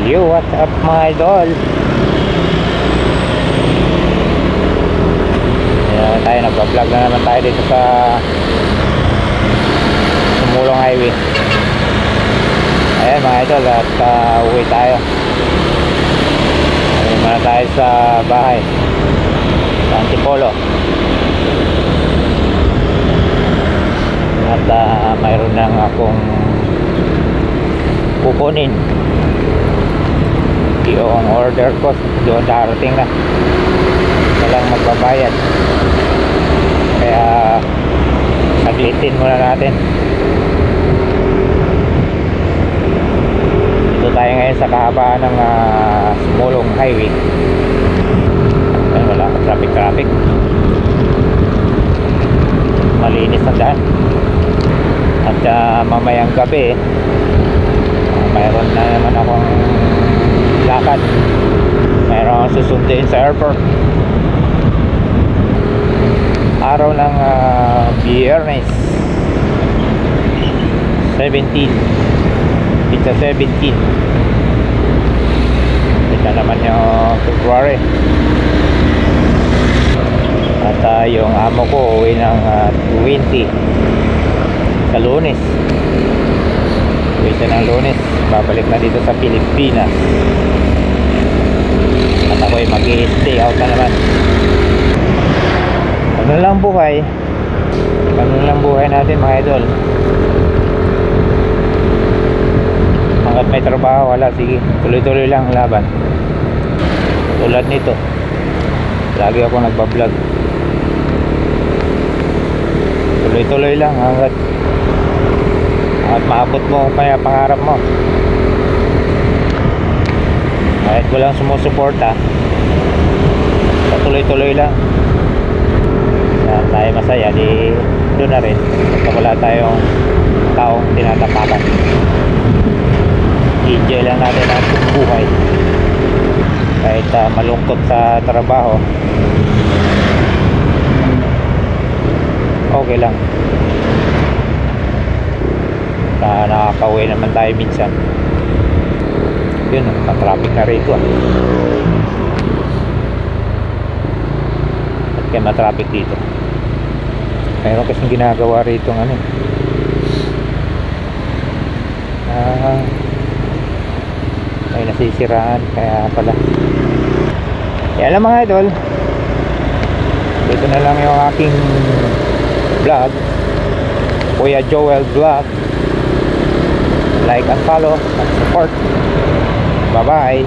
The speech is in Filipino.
Yo, what's up mga idol? Tayo nagpa-vlog na naman tayo dito sa Sumulong Highway. Ayan mga idol, at uwi tayo. Uwi muna tayo sa bahay sa Antipolo. At mayroon lang akong kukunin. Yung order ko doon darating na. Walang magbabayad, kaya saglitin muna natin. Dito tayo ngayon sa kahabaan ng Sumulong Highway. Ayun, wala traffic. Malinis ang daan. At mamayang gabi mayroon na naman akong lakad. Mayroon akong susundin sa airport. Araw ng Biyernes 17. Pizza 17. Ito naman yung February. At yung amo ko uwi ng 20 sa Lunes. Uwi siya ng Lunes, babalik na dito sa Pilipinas. At ako'y mag-i-stay out na naman. Ganun lang buhay natin mga idol. Hanggat may trabaho, wala, sige, tuloy-tuloy lang laban. Tulad nito, lagi ako nagbablog. Tuloy-tuloy lang hanggat maabot mo kaya pangarap mo. Kahit walang sumusuporta, tuloy-tuloy lang. Tayo masaya, di doon na rin basta wala tayong taong tinatapakan. Enjoy lang natin ang buhay kahit malungkot sa trabaho, okay lang. Nakakauwi naman tayo minsan. Yun, matraffic na rito at kaya matraffic dito. Mayroon kasing ginagawa rito ng ano, may nasisiraan, kaya pala. Kaya lang mga idol, dito na lang yung aking vlog, Kuya Joel Vlog. Like and follow and support. Bye bye.